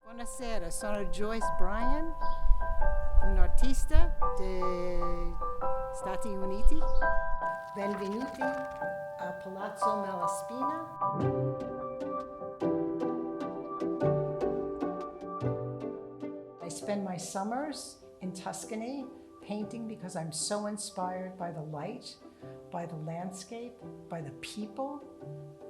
Buonasera, sono Joyce Bryan, un'artista degli Stati Uniti. Benvenuti a Palazzo Malaspina. I spend my summers in Tuscany painting because I'm so inspired by the light, by the landscape, by the people,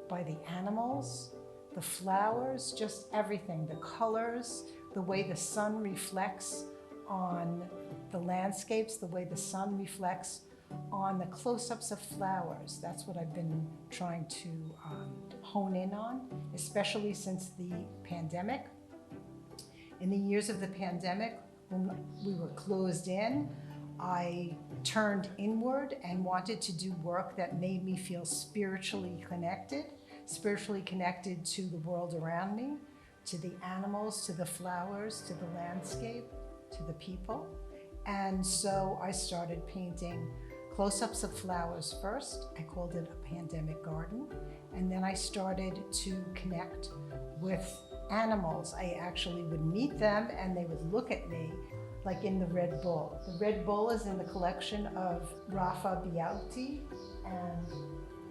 by the animals, the flowers, just everything, the colors, the way the sun reflects on the landscapes, the way the sun reflects on the close-ups of flowers. That's what I've been trying to hone in on, especially since the pandemic. In the years of the pandemic, when we were closed in, I turned inward and wanted to do work that made me feel spiritually connected to the world around me, to the animals, to the flowers, to the landscape, to the people. And so I started painting close-ups of flowers first. I called it a pandemic garden. And then I started to connect with animals. I actually would meet them and they would look at me like in the Red Bull. The Red Bull is in the collection of Rafa Bialti and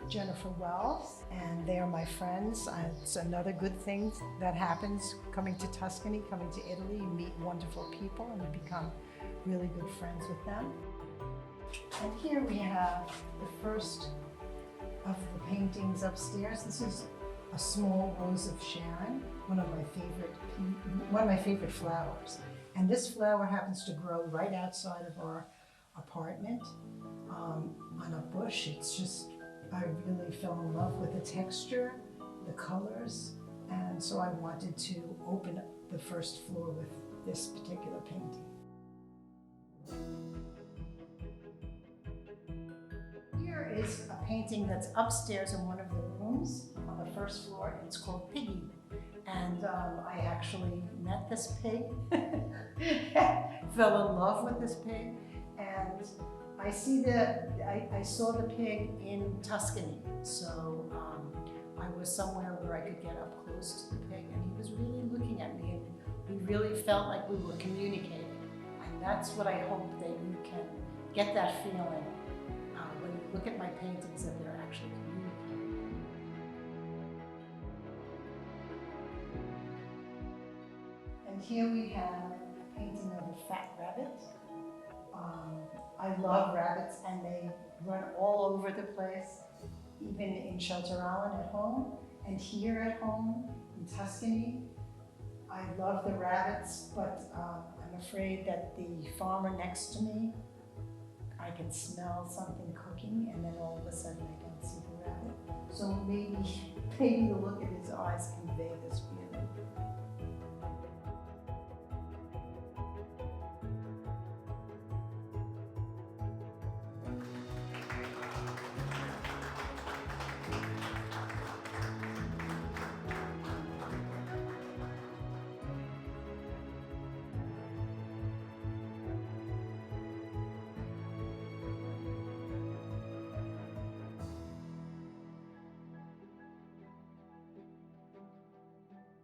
Jennifer Wells, and they are my friends. It's another good thing that happens coming to Tuscany, coming to Italy. You meet wonderful people and you become really good friends with them. And here we have the first of the paintings upstairs. This is a small rose of Sharon, one of my favorite flowers. And this flower happens to grow right outside of our apartment on a bush. It's just, I really fell in love with the texture, the colors, and so I wanted to open the first floor with this particular painting. Here is a painting that's upstairs in one of the rooms on the first floor, and it's called Piggy. And I actually met this pig, fell in love with this pig, and I saw the pig in Tuscany, so I was somewhere where I could get up close to the pig, and he was really looking at me, and we really felt like we were communicating. And that's what I hope that you can get that feeling when you look at my paintings, that they're actually communicating. And here we have a painting of a fat rabbit. I love rabbits, and they run all over the place, even in Shelter Island at home, and here at home in Tuscany. I love the rabbits, but I'm afraid that the farmer next to me, I can smell something cooking, and then all of a sudden I don't see the rabbit. So maybe the look at his eyes convey this feeling.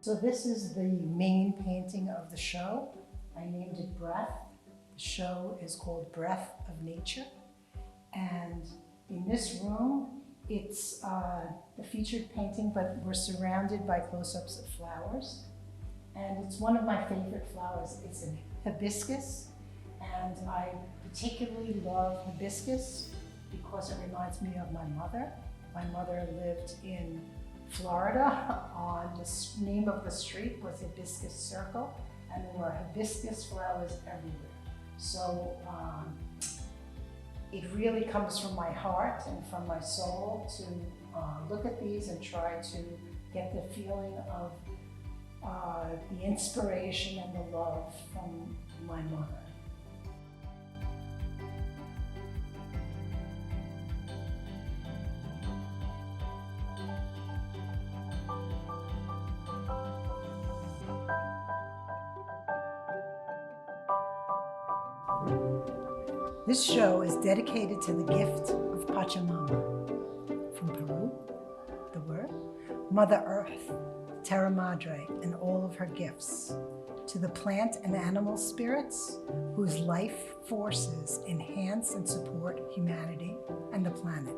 So this is the main painting of the show. I named it Breath. The show is called Breath of Nature. And in this room, it's the featured painting, but we're surrounded by close-ups of flowers. And it's one of my favorite flowers. It's a hibiscus, and I particularly love hibiscus because it reminds me of my mother. My mother lived in Florida. The name of the street was Hibiscus Circle, and there were hibiscus flowers everywhere. So it really comes from my heart and from my soul to look at these and try to get the feeling of the inspiration and the love from my mother. This show is dedicated to the gift of Pachamama. From Peru, the word, Mother Earth, Terra Madre, and all of her gifts. to the plant and animal spirits whose life forces enhance and support humanity and the planet.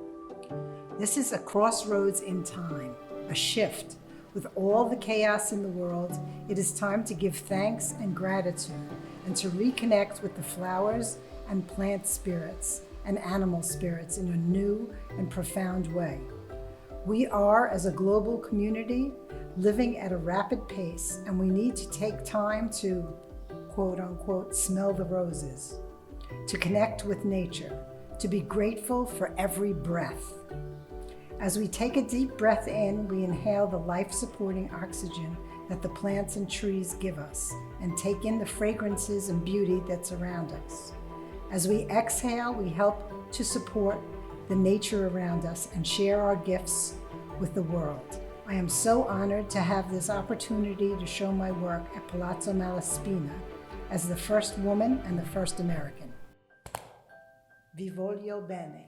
This is a crossroads in time, a shift. With all the chaos in the world, it is time to give thanks and gratitude and to reconnect with the flowers and plant spirits and animal spirits in a new and profound way. We are, as a global community, living at a rapid pace, and we need to take time to, quote unquote, smell the roses, to connect with nature, to be grateful for every breath. As we take a deep breath in, we inhale the life-supporting oxygen that the plants and trees give us, and take in the fragrances and beauty that surround us. As we exhale, we help to support the nature around us and share our gifts with the world. I am so honored to have this opportunity to show my work at Palazzo Malaspina as the first woman and the first American. Vi voglio bene.